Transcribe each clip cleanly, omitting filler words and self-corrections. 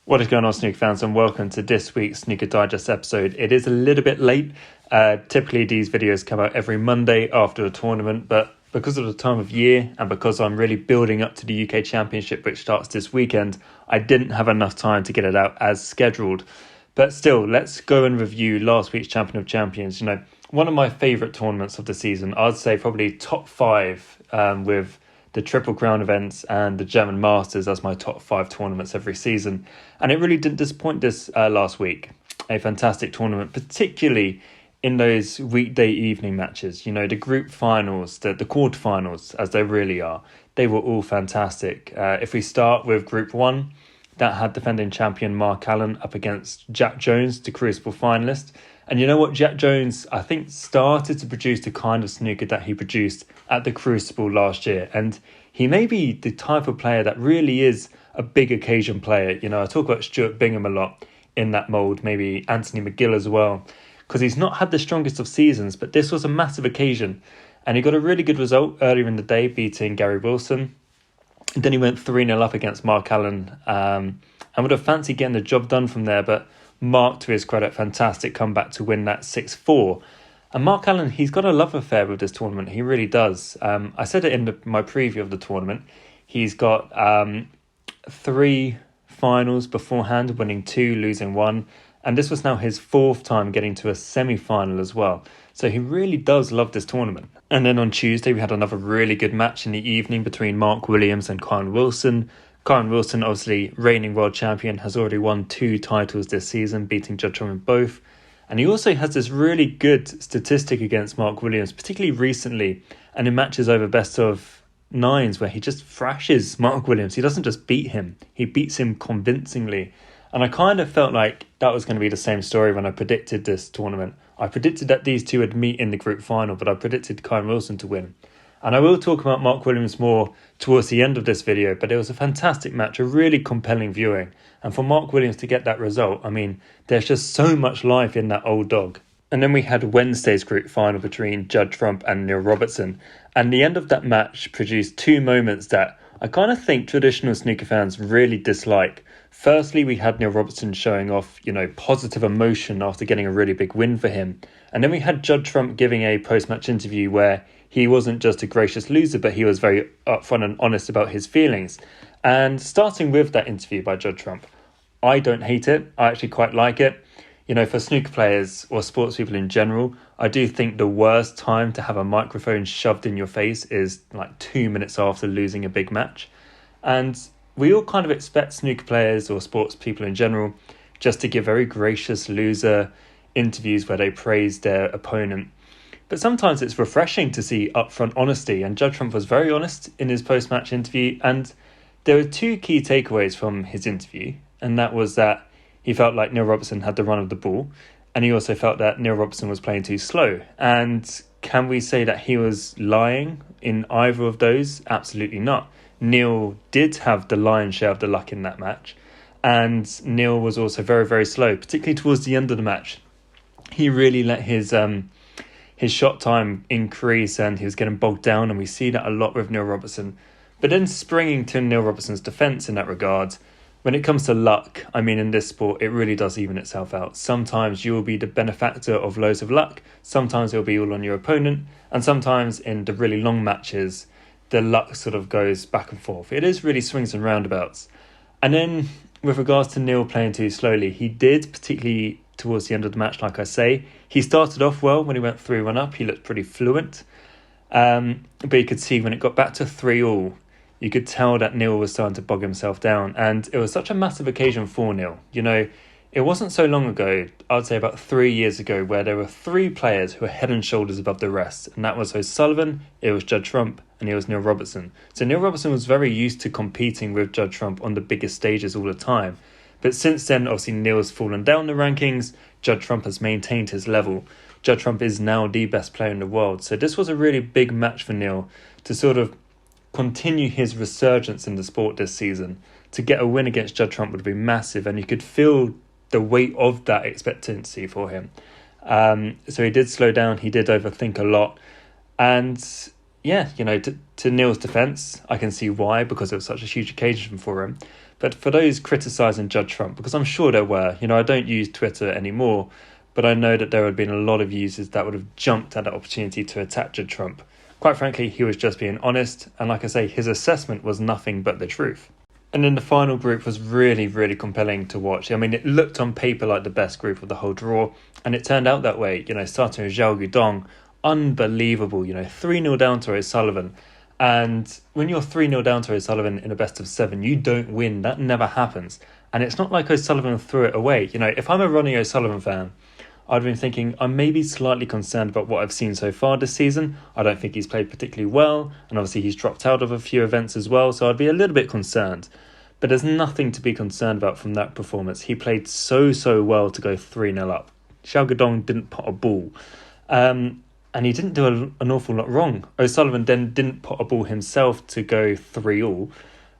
What is going on, snooker fans, and welcome to this week's Snooker Digest episode. It is a little bit late. Typically, these videos come out every Monday after a tournament, but because of the time of year and because I'm really building up to the UK Championship, which starts this weekend, I didn't have enough time to get it out as scheduled. But still, let's go and review last week's Champion of Champions. You know, one of my favourite tournaments of the season. I'd say probably top five, with the Triple Crown events and the German Masters as my top five tournaments every season. And it really didn't disappoint this last week. A fantastic tournament, particularly in those weekday evening matches. You know, the group finals, the quarterfinals, as they really are, they were all fantastic. If we start with Group 1, that had defending champion Mark Allen up against Jack Jones, the Crucible finalist. And you know what? Jack Jones, I think, started to produce the kind of snooker that he produced at the Crucible last year. And he may be the type of player that really is a big occasion player. You know, I talk about Stuart Bingham a lot in that mould, maybe Anthony McGill as well, because he's not had the strongest of seasons, but this was a massive occasion. And he got a really good result earlier in the day, beating Gary Wilson. And then he went 3-0 up against Mark Allen, and would have fancied getting the job done from there, but Mark, to his credit, fantastic comeback to win that 6-4. And Mark Allen, he's got a love affair with this tournament. He really does. I said it in my preview of the tournament. He's got 3 finals beforehand, winning 2, losing 1. And this was now his 4th time getting to a semi-final as well. So he really does love this tournament. And then on Tuesday, we had another really good match in the evening between Mark Williams and Kyle Wilson. Kyle Wilson, obviously reigning world champion, has already won 2 titles this season, beating Jud Trump in both. And he also has this really good statistic against Mark Williams, particularly recently, and in matches over best of 9s, where he just thrashes Mark Williams. He doesn't just beat him, he beats him convincingly. And I kind of felt like that was going to be the same story when I predicted this tournament. I predicted that these two would meet in the group final, but I predicted Kyle Wilson to win. And I will talk about Mark Williams more towards the end of this video, but it was a fantastic match, a really compelling viewing. And for Mark Williams to get that result, I mean, there's just so much life in that old dog. And then we had Wednesday's group final between Jud Trump and Neil Robertson. And the end of that match produced 2 moments that I kind of think traditional snooker fans really dislike. Firstly, we had Neil Robertson showing off, you know, positive emotion after getting a really big win for him. And then we had Jud Trump giving a post-match interview where he wasn't just a gracious loser, but he was very upfront and honest about his feelings. And starting with that interview by Jud Trump, I don't hate it. I actually quite like it. You know, for snooker players or sports people in general, I do think the worst time to have a microphone shoved in your face is like 2 minutes after losing a big match. And we all kind of expect snooker players or sports people in general just to give very gracious loser interviews where they praise their opponent. But sometimes it's refreshing to see upfront honesty, and Jud Trump was very honest in his post-match interview, and there were 2 key takeaways from his interview, and that was that he felt like Neil Robertson had the run of the ball, and he also felt that Neil Robertson was playing too slow. And can we say that he was lying in either of those? Absolutely not. Neil did have the lion's share of the luck in that match, and Neil was also very, very slow, particularly towards the end of the match. He really let his shot time increase, and he was getting bogged down, and we see that a lot with Neil Robertson. But then springing to Neil Robertson's defence in that regard, when it comes to luck, I mean, in this sport, it really does even itself out. Sometimes you will be the benefactor of loads of luck, sometimes it'll be all on your opponent, and sometimes in the really long matches, the luck sort of goes back and forth. It is really swings and roundabouts. And then with regards to Neil playing too slowly, he did, particularly towards the end of the match, like I say. He started off well when he went 3-1 up. He looked pretty fluent. But you could see when it got back to 3-all, you could tell that Neil was starting to bog himself down. And it was such a massive occasion for Neil. You know, it wasn't so long ago, I'd say about 3 years ago, where there were 3 players who were head and shoulders above the rest. And that was O'Sullivan, it was Jud Trump, and it was Neil Robertson. So Neil Robertson was very used to competing with Jud Trump on the biggest stages all the time. But since then, obviously, Neil's fallen down the rankings. Jud Trump has maintained his level. Jud Trump is now the best player in the world. So this was a really big match for Neil to sort of continue his resurgence in the sport this season. To get a win against Jud Trump would be massive, and you could feel the weight of that expectancy for him. So he did slow down. He did overthink a lot. And yeah, you know, to Neil's defence, I can see why, because it was such a huge occasion for him. But for those criticising Jud Trump, because I'm sure there were, I don't use Twitter anymore, but I know that there would have been a lot of users that would have jumped at the opportunity to attack Jud Trump. Quite frankly, he was just being honest, and like I say, his assessment was nothing but the truth. And then the final group was really, really compelling to watch. I mean, it looked on paper like the best group of the whole draw, and it turned out that way. Starting with Xiao Guodong, unbelievable, 3-0 down to O'Sullivan. And when you're 3-0 down to O'Sullivan in a best of 7, you don't win. That never happens. And it's not like O'Sullivan threw it away. If I'm a Ronnie O'Sullivan fan, I'd been thinking, I'm maybe slightly concerned about what I've seen so far this season. I don't think he's played particularly well, and obviously he's dropped out of a few events as well, so I'd be a little bit concerned. But there's nothing to be concerned about from that performance. He played so well to go 3-0 up. Xiao Guodong didn't pot a ball, and he didn't do an awful lot wrong. O'Sullivan then didn't pot a ball himself to go 3-all,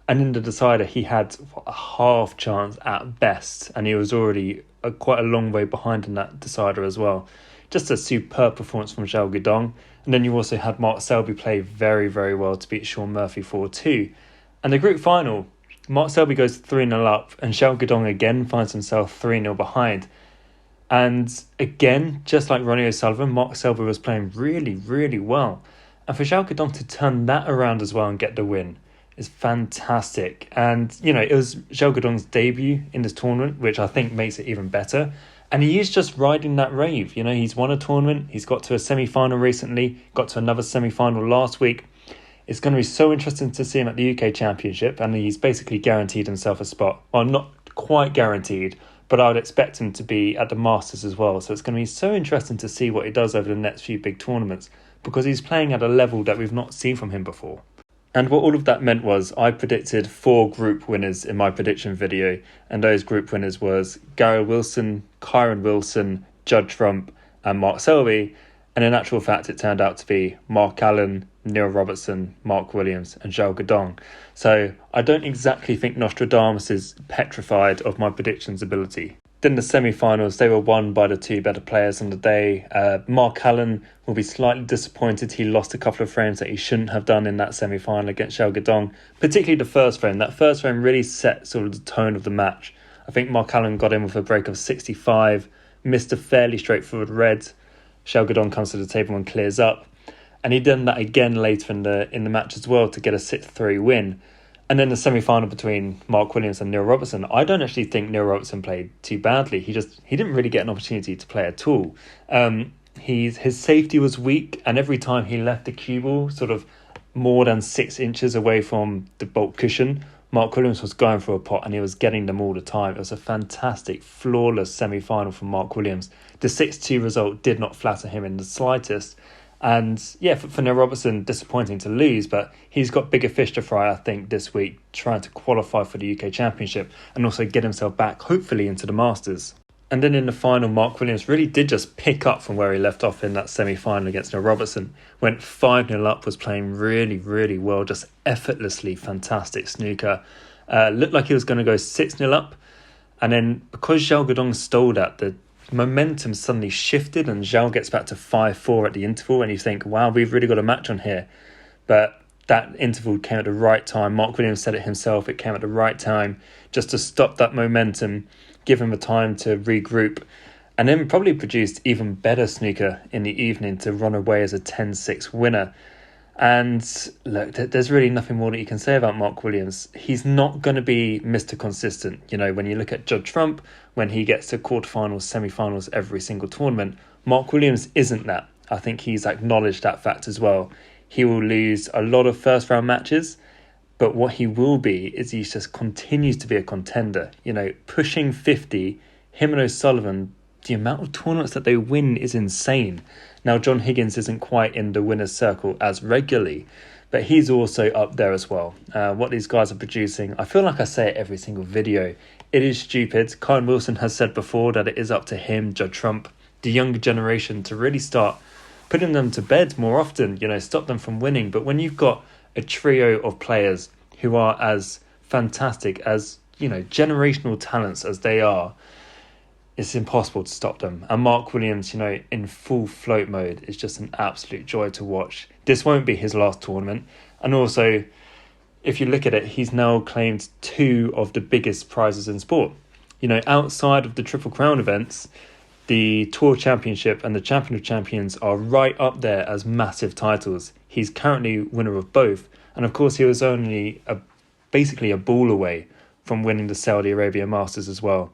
and in the decider he had a half chance at best, and he was already quite a long way behind in that decider as well. Just a superb performance from Xiao Guodong. And then you also had Mark Selby play very, very well to beat Sean Murphy 4-2. And the group final, Mark Selby goes 3-0 up, and Xiao Guodong again finds himself 3-0 behind. And again, just like Ronnie O'Sullivan, Mark Selby was playing really, really well. And for Xiao Guodong to turn that around as well and get the win is fantastic. And, it was Xiao Guodong's debut in this tournament, which I think makes it even better. And he is just riding that rave. He's won a tournament. He's got to a semi-final recently, got to another semi-final last week. It's going to be so interesting to see him at the UK Championship, and he's basically guaranteed himself a spot. Well, not quite guaranteed, but I would expect him to be at the Masters as well. So it's going to be so interesting to see what he does over the next few big tournaments, because he's playing at a level that we've not seen from him before. And what all of that meant was I predicted 4 group winners in my prediction video, and those group winners was Gary Wilson, Kyron Wilson, Jud Trump and Mark Selby. And in actual fact, it turned out to be Mark Allen, Neil Robertson, Mark Williams and Xiao Guodong. So I don't exactly think Nostradamus is petrified of my predictions ability. Then the semi-finals, they were won by the 2 better players on the day. Mark Allen will be slightly disappointed. He lost a couple of frames that he shouldn't have done in that semi-final against Xiao Guodong, particularly the first frame. That first frame really set sort of the tone of the match. I think Mark Allen got in with a break of 65, missed a fairly straightforward red. Xiao Guodong comes to the table and clears up. And he done that again later in the match as well to get a 6-3 win. And then the semi-final between Mark Williams and Neil Robertson, I don't actually think Neil Robertson played too badly. He didn't really get an opportunity to play at all. His safety was weak, and every time he left the cue ball sort of more than 6 inches away from the baulk cushion, Mark Williams was going for a pot and he was getting them all the time. It was a fantastic, flawless semi-final from Mark Williams. The 6-2 result did not flatter him in the slightest. And yeah, for Neil Robertson, disappointing to lose, but he's got bigger fish to fry, I think, this week, trying to qualify for the UK Championship and also get himself back, hopefully, into the Masters. And then in the final, Mark Williams really did just pick up from where he left off in that semi-final against Neil Robertson. Went 5-0 up, was playing really, really well, just effortlessly fantastic snooker. Looked like he was going to go 6-0 up. And then because Xiao Guodong stole that, the momentum suddenly shifted and Xiao gets back to 5-4 at the interval, and you think, wow, we've really got a match on here. But that interval came at the right time. Mark Williams said it himself, it came at the right time just to stop that momentum, give him the time to regroup, and then probably produced even better snooker in the evening to run away as a 10-6 winner. And look, there's really nothing more that you can say about Mark Williams. He's not going to be Mr. Consistent. When you look at Jud Trump, when he gets to quarterfinals, semi-finals every single tournament, Mark Williams isn't that. I think he's acknowledged that fact as well. He will lose a lot of first-round matches, but what he will be is he just continues to be a contender. Pushing 50, him and O'Sullivan, the amount of tournaments that they win is insane. Now, John Higgins isn't quite in the winner's circle as regularly, but he's also up there as well. What these guys are producing, I feel like I say it every single video, it is stupid. Kyron Wilson has said before that it is up to him, Jud Trump, the younger generation, to really start putting them to bed more often, stop them from winning. But when you've got a trio of players who are as fantastic as, generational talents as they are, it's impossible to stop them. And Mark Williams, in full float mode is just an absolute joy to watch. This won't be his last tournament. And also, if you look at it, he's now claimed 2 of the biggest prizes in sport. You know, outside of the Triple Crown events, the Tour Championship and the Champion of Champions are right up there as massive titles. He's currently winner of both. And of course, he was only basically a ball away from winning the Saudi Arabia Masters as well.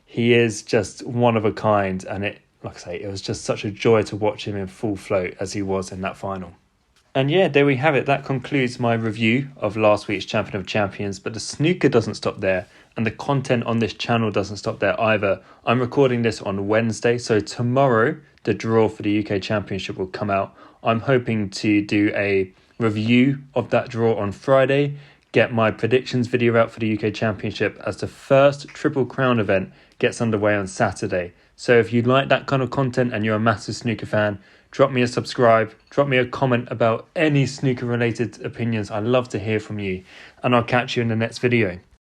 He is just one of a kind. And like I say, it was just such a joy to watch him in full float as he was in that final. And yeah, there we have it. That concludes my review of last week's Champion of Champions. But the snooker doesn't stop there. And the content on this channel doesn't stop there either. I'm recording this on Wednesday. So tomorrow, the draw for the UK Championship will come out. I'm hoping to do a review of that draw on Friday. Get my predictions video out for the UK Championship as the first Triple Crown event gets underway on Saturday. So if you like that kind of content and you're a massive snooker fan, drop me a subscribe, drop me a comment about any snooker related opinions. I'd love to hear from you, and I'll catch you in the next video.